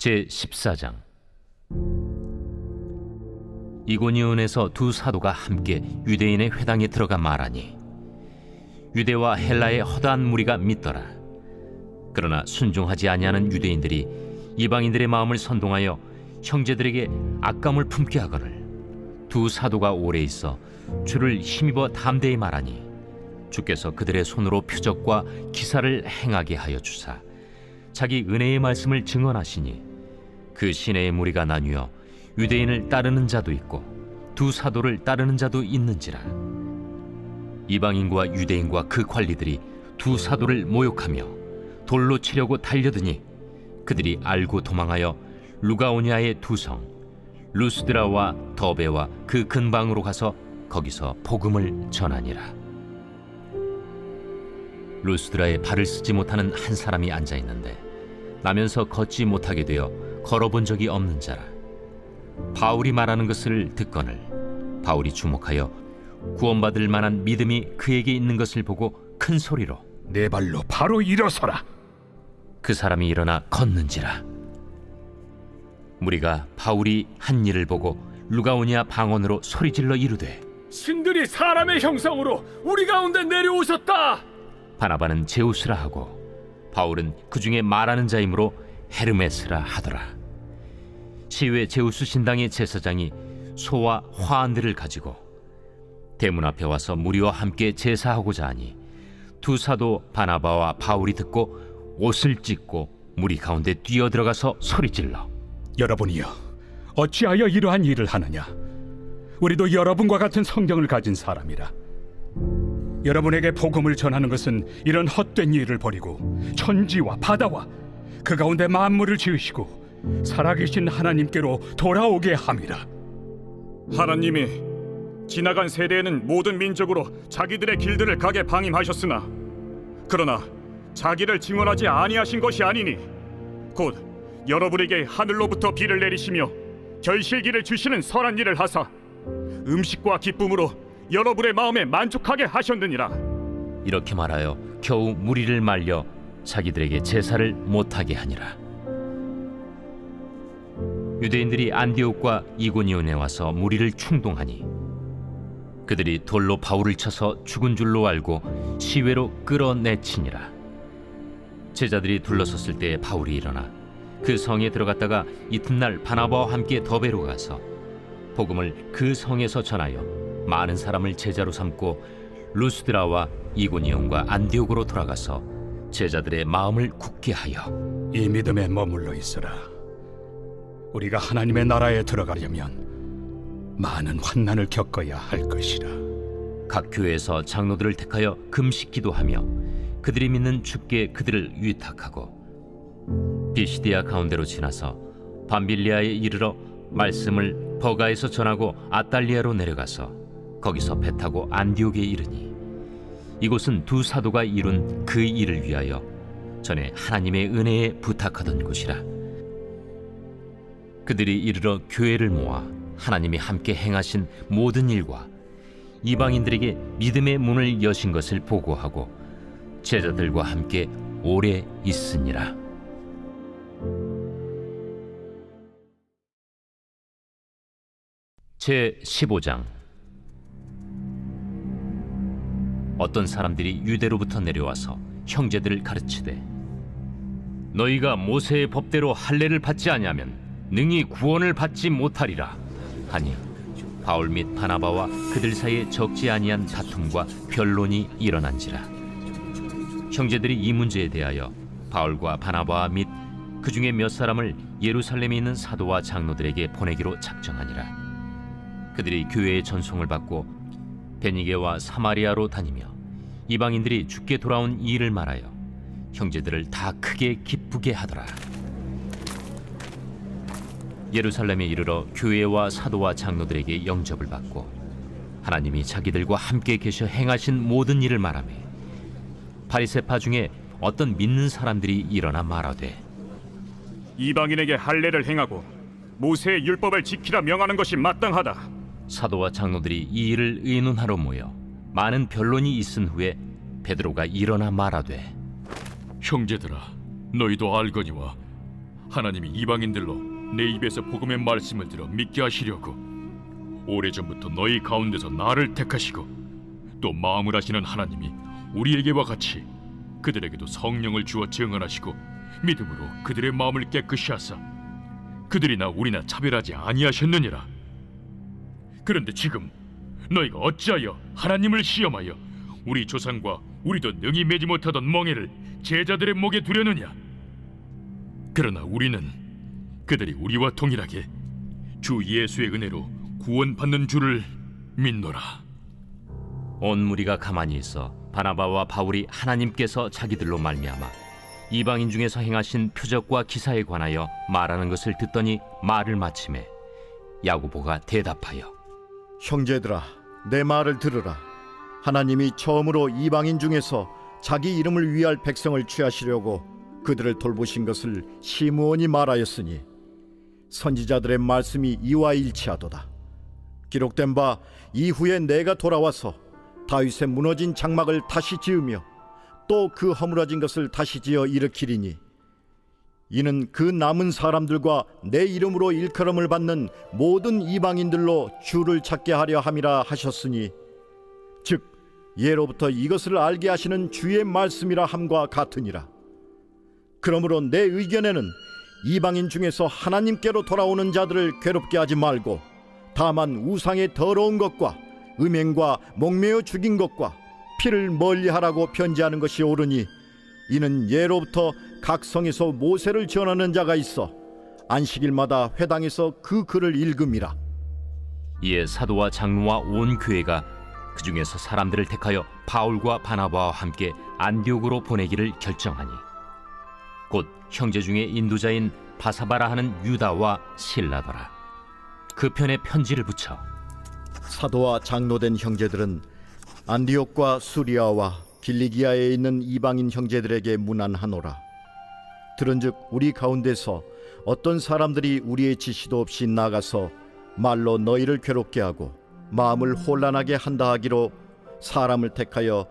제14장. 이고니온에서 두 사도가 함께 유대인의 회당에 들어가 말하니 유대와 헬라의 허다한 무리가 믿더라. 그러나 순종하지 아니하는 유대인들이 이방인들의 마음을 선동하여 형제들에게 악감을 품게 하거늘 두 사도가 오래 있어 주를 힘입어 담대히 말하니 주께서 그들의 손으로 표적과 기사를 행하게 하여 주사 자기 은혜의 말씀을 증언하시니 그 시내의 무리가 나뉘어 유대인을 따르는 자도 있고 두 사도를 따르는 자도 있는지라. 이방인과 유대인과 그 관리들이 두 사도를 모욕하며 돌로 치려고 달려드니 그들이 알고 도망하여 루가오냐의 두 성 루스드라와 더베와 그 근방으로 가서 거기서 복음을 전하니라. 루스드라에 발을 쓰지 못하는 한 사람이 앉아 있는데 나면서 걷지 못하게 되어 걸어본 적이 없는 자라. 바울이 말하는 것을 듣거늘 바울이 주목하여 구원받을 만한 믿음이 그에게 있는 것을 보고 큰 소리로 내 발로 바로 일어서라. 그 사람이 일어나 걷는지라. 무리가 바울이 한 일을 보고 루가오냐 방언으로 소리질러 이르되 신들이 사람의 형상으로 우리 가운데 내려오셨다. 바나바는 제우스라 하고 바울은 그 중에 말하는 자이므로 헤르메스라 하더라. 시외 제우스 신당의 제사장이 소와 화환들을 가지고 대문 앞에 와서 무리와 함께 제사하고자 하니 두 사도 바나바와 바울이 듣고 옷을 찢고 무리 가운데 뛰어들어가서 소리질러 여러분이여, 어찌하여 이러한 일을 하느냐? 우리도 여러분과 같은 성경을 가진 사람이라. 여러분에게 복음을 전하는 것은 이런 헛된 일을 버리고 천지와 바다와 그 가운데 만물을 지으시고 살아계신 하나님께로 돌아오게 함이라. 하나님이 지나간 세대에는 모든 민족으로 자기들의 길들을 가게 방임하셨으나 그러나 자기를 증언하지 아니하신 것이 아니니 곧 여러분에게 하늘로부터 비를 내리시며 결실기를 주시는 선한 일을 하사 음식과 기쁨으로 여러분의 마음에 만족하게 하셨느니라. 이렇게 말하여 겨우 무리를 말려 자기들에게 제사를 못하게 하니라. 유대인들이 안디옥과 이고니온에 와서 무리를 충동하니 그들이 돌로 바울을 쳐서 죽은 줄로 알고 시외로 끌어내치니라. 제자들이 둘러섰을 때 바울이 일어나 그 성에 들어갔다가 이튿날 바나바와 함께 더베로 가서 복음을 그 성에서 전하여 많은 사람을 제자로 삼고 루스드라와 이고니온과 안디옥으로 돌아가서 제자들의 마음을 굳게 하여 이 믿음에 머물러 있으라. 우리가 하나님의 나라에 들어가려면 많은 환난을 겪어야 할 것이라. 각 교회에서 장로들을 택하여 금식 기도하며 그들이 믿는 주께 그들을 위탁하고 비시디아 가운데로 지나서 밤빌리아에 이르러 말씀을 버가에서 전하고 아달리아로 내려가서 거기서 배 타고 안디옥에 이르니 이곳은 두 사도가 이룬 그 일을 위하여 전에 하나님의 은혜에 부탁하던 곳이라. 그들이 이르러 교회를 모아 하나님이 함께 행하신 모든 일과 이방인들에게 믿음의 문을 여신 것을 보고하고 제자들과 함께 오래 있으니라. 제15장. 어떤 사람들이 유대로부터 내려와서 형제들을 가르치되 너희가 모세의 법대로 할례를 받지 아니하면 능히 구원을 받지 못하리라 하니 바울 및 바나바와 그들 사이에 적지 아니한 다툼과 변론이 일어난지라. 형제들이 이 문제에 대하여 바울과 바나바 및 그 중에 몇 사람을 예루살렘에 있는 사도와 장로들에게 보내기로 작정하니라. 그들이 교회의 전송을 받고 베니게와 사마리아로 다니며 이방인들이 주께 돌아온 이 일을 말하여 형제들을 다 크게 기쁘게 하더라. 예루살렘에 이르러 교회와 사도와 장로들에게 영접을 받고 하나님이 자기들과 함께 계셔 행하신 모든 일을 말하며 바리새파 중에 어떤 믿는 사람들이 일어나 말하되 이방인에게 할례를 행하고 모세의 율법을 지키라 명하는 것이 마땅하다. 사도와 장로들이 이 일을 의논하러 모여 많은 변론이 있은 후에 베드로가 일어나 말하되 형제들아, 너희도 알거니와 하나님이 이방인들로 내 입에서 복음의 말씀을 들어 믿게 하시려고 오래전부터 너희 가운데서 나를 택하시고 또 마음을 하시는 하나님이 우리에게와 같이 그들에게도 성령을 주어 증언하시고 믿음으로 그들의 마음을 깨끗이 하사 그들이나 우리나 차별하지 아니하셨느니라. 그런데 지금 너희가 어찌하여 하나님을 시험하여 우리 조상과 우리도 능히 매지 못하던 멍에를 제자들의 목에 두려느냐? 그러나 우리는 그들이 우리와 동일하게 주 예수의 은혜로 구원받는 줄을 믿노라. 온 무리가 가만히 있어 바나바와 바울이 하나님께서 자기들로 말미암아 이방인 중에서 행하신 표적과 기사에 관하여 말하는 것을 듣더니 말을 마치매 야고보가 대답하여 형제들아, 내 말을 들으라. 하나님이 처음으로 이방인 중에서 자기 이름을 위할 백성을 취하시려고 그들을 돌보신 것을 시므온이 말하였으니 선지자들의 말씀이 이와 일치하도다. 기록된 바 이후에 내가 돌아와서 다윗의 무너진 장막을 다시 지으며 또 그 허물어진 것을 다시 지어 일으키리니 이는 그 남은 사람들과 내 이름으로 일컬음을 받는 모든 이방인들로 주를 찾게 하려 함이라 하셨으니 즉 예로부터 이것을 알게 하시는 주의 말씀이라 함과 같으니라. 그러므로 내 의견에는 이방인 중에서 하나님께로 돌아오는 자들을 괴롭게 하지 말고 다만 우상의 더러운 것과 음행과 목매어 죽인 것과 피를 멀리하라고 편지하는 것이 옳으니 이는 예로부터 각 성에서 모세를 전하는 자가 있어 안식일마다 회당에서 그 글을 읽음이라. 이에 사도와 장로와 온 교회가 그 중에서 사람들을 택하여 바울과 바나바와 함께 안디옥으로 보내기를 결정하니 곧 형제 중에 인도자인 바사바라 하는 유다와 실라더라. 그 편에 편지를 붙여 사도와 장로된 형제들은 안디옥과 수리아와 길리기아에 있는 이방인 형제들에게 문안하노라. 들은즉 우리 가운데서 어떤 사람들이 우리의 지시도 없이 나가서 말로 너희를 괴롭게 하고 마음을 혼란하게 한다 하기로 사람을 택하여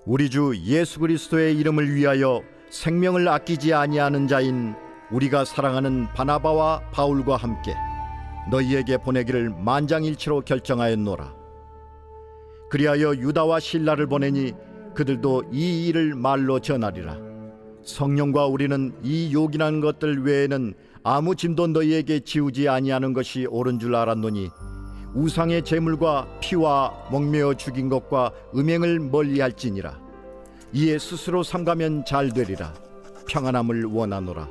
우리 주 예수 그리스도의 이름을 위하여 생명을 아끼지 아니하는 자인 우리가 사랑하는 바나바와 바울과 함께 너희에게 보내기를 만장일치로 결정하였노라. 그리하여 유다와 실라를 보내니 그들도 이 일을 말로 전하리라. 성령과 우리는 이 요긴한 것들 외에는 아무 짐도 너희에게 지우지 아니하는 것이 옳은 줄 알았노니 우상의 제물과 피와 목매어 죽인 것과 음행을 멀리할지니라. 이에 스스로 삼가면 잘 되리라. 평안함을 원하노라.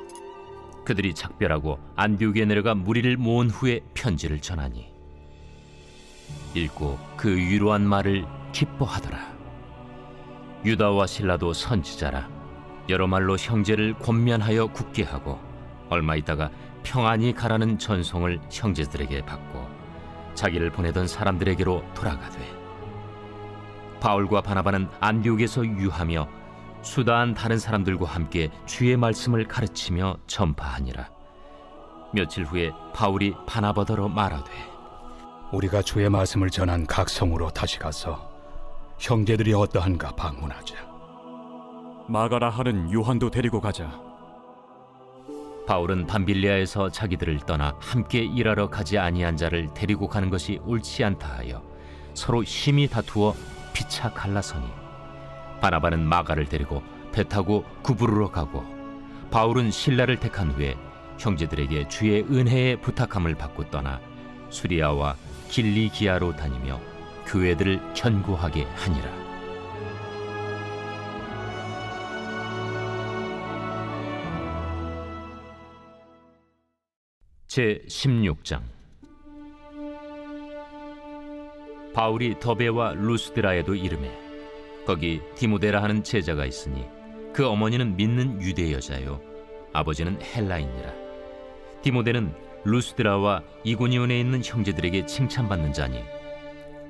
그들이 작별하고 안디옥에 내려가 무리를 모은 후에 편지를 전하니 읽고 그 위로한 말을 기뻐하더라. 유다와 실라도 선지자라 여러 말로 형제를 권면하여 굳게 하고 얼마 있다가 평안히 가라는 전송을 형제들에게 받고 자기를 보내던 사람들에게로 돌아가되 바울과 바나바는 안디옥에서 유하며 수다한 다른 사람들과 함께 주의 말씀을 가르치며 전파하니라. 며칠 후에 바울이 바나바더러 말하되 우리가 주의 말씀을 전한 각 성으로 다시 가서 형제들이 어떠한가 방문하자. 마가라 하는 요한도 데리고 가자. 바울은 밤빌리아에서 자기들을 떠나 함께 일하러 가지 아니한 자를 데리고 가는 것이 옳지 않다 하여 서로 심히 다투어 피차 갈라서니 바나바는 마가를 데리고 배 타고 구부르러 가고 바울은 실라를 택한 후에 형제들에게 주의 은혜에 부탁함을 받고 떠나 수리아와 길리기아로 다니며 교회들을 견고하게 하니라. 제 16장. 바울이 더베와 루스드라에도 이르매 거기 디모데라 하는 제자가 있으니 그 어머니는 믿는 유대 여자요 아버지는 헬라인이라. 디모데는 루스드라와 이고니온에 있는 형제들에게 칭찬받는 자니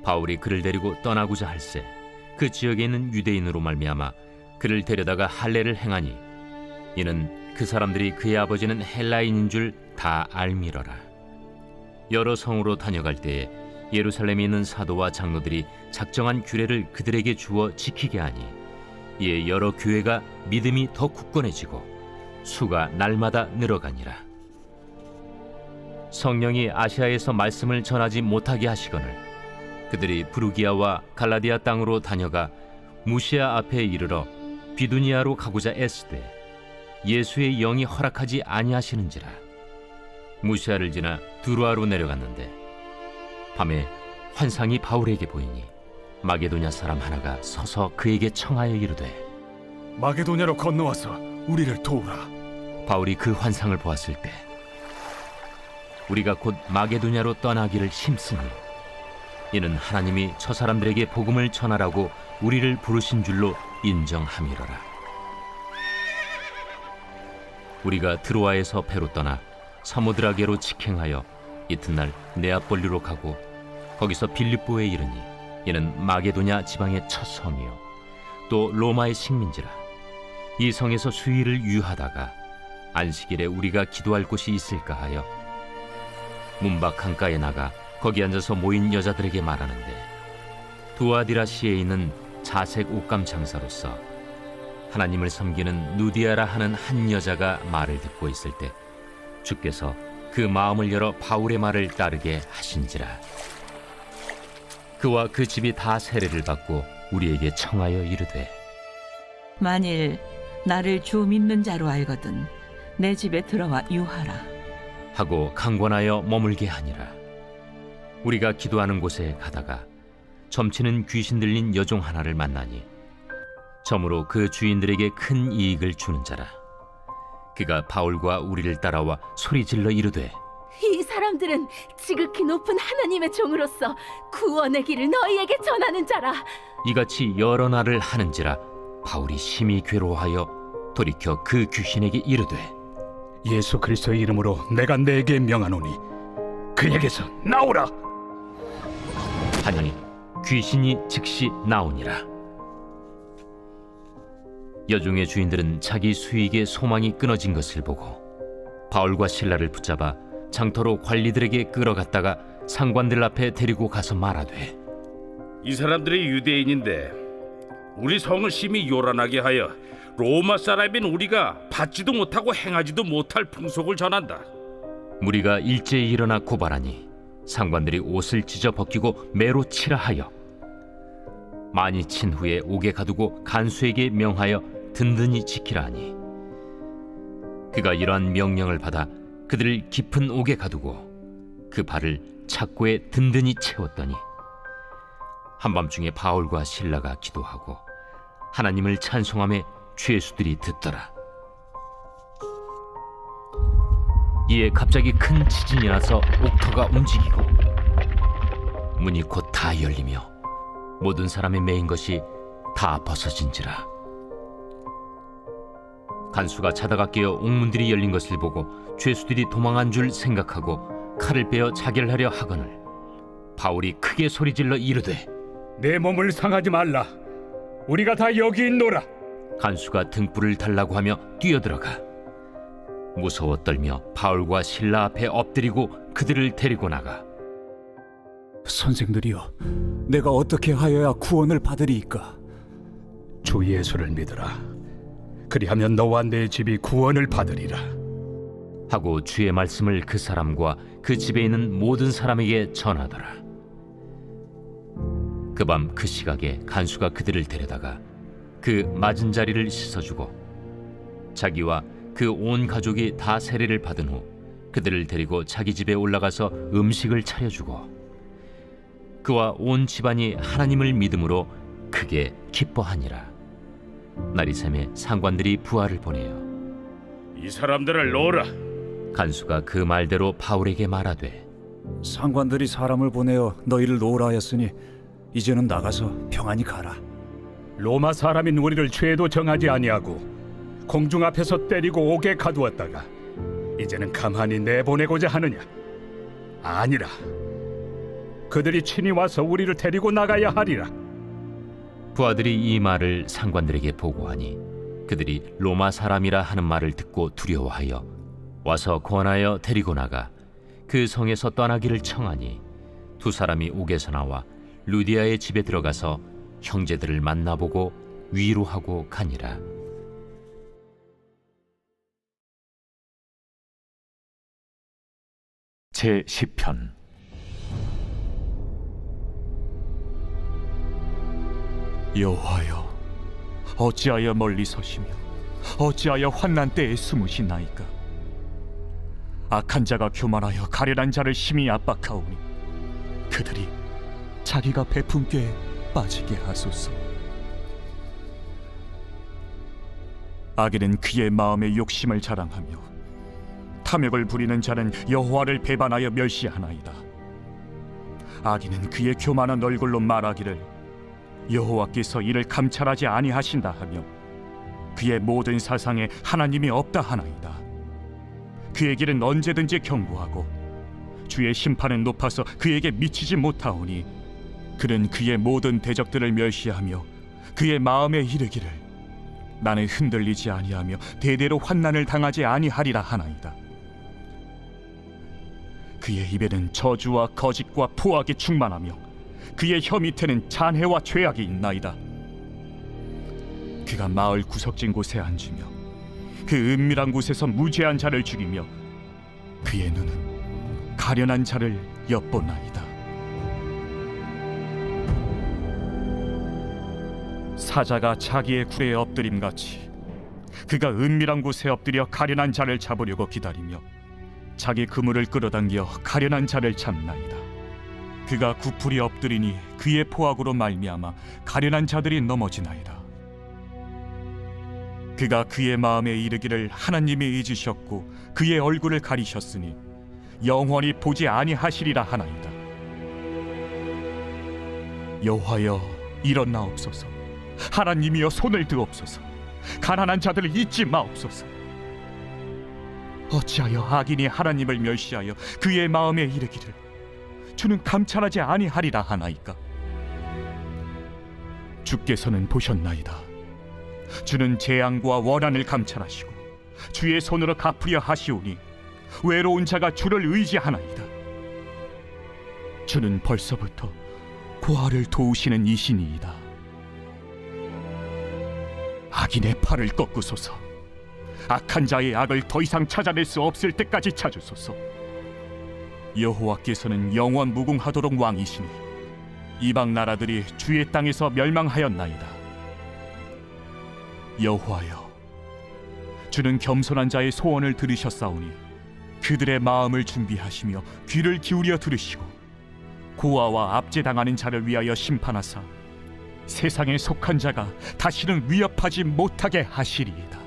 바울이 그를 데리고 떠나고자 할세 그 지역에 있는 유대인으로 말미암아 그를 데려다가 할례를 행하니 이는 그 사람들이 그의 아버지는 헬라인인 줄 다 알미러라. 여러 성으로 다녀갈 때에 예루살렘에 있는 사도와 장로들이 작정한 규례를 그들에게 주어 지키게 하니 이에 여러 교회가 믿음이 더 굳건해지고 수가 날마다 늘어가니라. 성령이 아시아에서 말씀을 전하지 못하게 하시거늘 그들이 부르기아와 갈라디아 땅으로 다녀가 무시아 앞에 이르러 비두니아로 가고자 애쓰되 예수의 영이 허락하지 아니하시는지라. 무시아를 지나 두루아로 내려갔는데 밤에 환상이 바울에게 보이니 마게도냐 사람 하나가 서서 그에게 청하여 이르되 마게도냐로 건너와서 우리를 도우라. 바울이 그 환상을 보았을 때 우리가 곧 마게도냐로 떠나기를 힘쓰니 이는 하나님이 저 사람들에게 복음을 전하라고 우리를 부르신 줄로 인정함이로라. 우리가 드로아에서 배로 떠나 사모드라게로 직행하여 이튿날 네아폴리로 가고 거기서 빌립보에 이르니 이는 마게도냐 지방의 첫 섬이요 또 로마의 식민지라. 이 성에서 수일을 유하다가 안식일에 우리가 기도할 곳이 있을까 하여 문밖 강가에 나가 거기 앉아서 모인 여자들에게 말하는데 두아디라시에 있는 자색 옷감 장사로서 하나님을 섬기는 누디아라 하는 한 여자가 말을 듣고 있을 때 주께서 그 마음을 열어 바울의 말을 따르게 하신지라. 그와 그 집이 다 세례를 받고 우리에게 청하여 이르되 만일 나를 주 믿는 자로 알거든 내 집에 들어와 유하라. 하고 강권하여 머물게 하니라. 우리가 기도하는 곳에 가다가 점치는 귀신 들린 여종 하나를 만나니 점으로 그 주인들에게 큰 이익을 주는 자라. 그가 바울과 우리를 따라와 소리질러 이르되 이 사람들은 지극히 높은 하나님의 종으로서 구원의 길을 너희에게 전하는 자라. 이같이 여러 날을 하는지라 바울이 심히 괴로워하여 돌이켜 그 귀신에게 이르되 예수 그리스도의 이름으로 내가 내게 명하노니 그에게서 나오라. 하니 귀신이 즉시 나오니라. 여종의 주인들은 자기 수익의 소망이 끊어진 것을 보고 바울과 실라를 붙잡아 장터로 관리들에게 끌어갔다가 상관들 앞에 데리고 가서 말하되 이 사람들이 유대인인데 우리 성을 심히 요란하게 하여 로마 사람인 우리가 받지도 못하고 행하지도 못할 풍속을 전한다. 무리가 일제히 일어나 고발하니 상관들이 옷을 찢어 벗기고 매로 치라 하여 많이 친 후에 옥에 가두고 간수에게 명하여 든든히 지키라 하니 그가 이러한 명령을 받아 그들을 깊은 옥에 가두고 그 발을 착고에 든든히 채웠더니 한밤중에 바울과 실라가 기도하고 하나님을 찬송하며 죄수들이 듣더라. 이에 갑자기 큰 지진이 나서 옥터가 움직이고 문이 곧 다 열리며 모든 사람의 매인 것이 다 벗어진지라. 간수가 자다가 깨어 옥문들이 열린 것을 보고 죄수들이 도망한 줄 생각하고 칼을 빼어 자결하려 하거늘 바울이 크게 소리질러 이르되 내 몸을 상하지 말라. 우리가 다 여기 있노라. 간수가 등불을 달라고 하며 뛰어들어가 무서워 떨며 바울과 실라 앞에 엎드리고 그들을 데리고 나가 선생들이여, 내가 어떻게 하여야 구원을 받으리이까? 주 예수를 믿으라. 그리하면 너와 내 집이 구원을 받으리라. 하고 주의 말씀을 그 사람과 그 집에 있는 모든 사람에게 전하더라. 그 밤 그 시각에 간수가 그들을 데려다가 그 맞은 자리를 씻어주고 자기와 그 온 가족이 다 세례를 받은 후 그들을 데리고 자기 집에 올라가서 음식을 차려주고 그와 온 집안이 하나님을 믿음으로 크게 기뻐하니라. 날이 새매 상관들이 부하를 보내어 이 사람들을 놓으라. 간수가 그 말대로 바울에게 말하되 상관들이 사람을 보내어 너희를 놓으라 하였으니 이제는 나가서 평안히 가라. 로마 사람인 우리를 죄도 정하지 아니하고 공중 앞에서 때리고 옥에 가두었다가 이제는 가만히 내보내고자 하느냐? 아니라 그들이 친히 와서 우리를 데리고 나가야 하리라. 부하들이 이 말을 상관들에게 보고하니 그들이 로마 사람이라 하는 말을 듣고 두려워하여 와서 권하여 데리고 나가 그 성에서 떠나기를 청하니 두 사람이 옥에서 나와 루디아의 집에 들어가서 형제들을 만나보고 위로하고 가니라. 제 10편. 여호와여, 어찌하여 멀리 서시며 어찌하여 환난 때에 숨으시나이까? 악한 자가 교만하여 가련한 자를 심히 압박하오니 그들이 자기가 베푼 꾀에 빠지게 하소서. 악인은 그의 마음의 욕심을 자랑하며 탐욕을 부리는 자는 여호와를 배반하여 멸시하나이다. 악인은 그의 교만한 얼굴로 말하기를 여호와께서 이를 감찰하지 아니하신다 하며 그의 모든 사상에 하나님이 없다 하나이다. 그의 길은 언제든지 견고하고 주의 심판은 높아서 그에게 미치지 못하오니 그는 그의 모든 대적들을 멸시하며 그의 마음에 이르기를 나는 흔들리지 아니하며 대대로 환난을 당하지 아니하리라 하나이다. 그의 입에는 저주와 거짓과 포악이 충만하며 그의 혀 밑에는 잔해와 죄악이 있나이다. 그가 마을 구석진 곳에 앉으며 그 은밀한 곳에서 무죄한 자를 죽이며 그의 눈은 가련한 자를 엿보나이다. 사자가 자기의 굴에 엎드림같이 그가 은밀한 곳에 엎드려 가련한 자를 잡으려고 기다리며 자기 그물을 끌어당겨 가련한 자를 잡나이다. 그가 구풀이 엎드리니 그의 포악으로 말미암아 가련한 자들이 넘어지나이다. 그가 그의 마음에 이르기를 하나님이 잊으셨고 그의 얼굴을 가리셨으니 영원히 보지 아니하시리라 하나이다. 여호와여, 일어나옵소서. 하나님이여, 손을 드옵소서. 가난한 자들을 잊지 마옵소서. 어찌하여 악인이 하나님을 멸시하여 그의 마음에 이르기를 주는 감찰하지 아니하리라 하나이까? 주께서는 보셨나이다. 주는 재앙과 원한을 감찰하시고 주의 손으로 갚으려 하시오니 외로운 자가 주를 의지하나이다. 주는 벌써부터 고아를 도우시는 이신이이다. 악인의 팔을 꺾으소서. 악한 자의 악을 더 이상 찾아낼 수 없을 때까지 찾으소서. 여호와께서는 영원 무궁하도록 왕이시니 이방 나라들이 주의 땅에서 멸망하였나이다. 여호와여, 주는 겸손한 자의 소원을 들으셨사오니 그들의 마음을 준비하시며 귀를 기울여 들으시고 고아와 압제당하는 자를 위하여 심판하사 세상에 속한 자가 다시는 위협하지 못하게 하시리이다.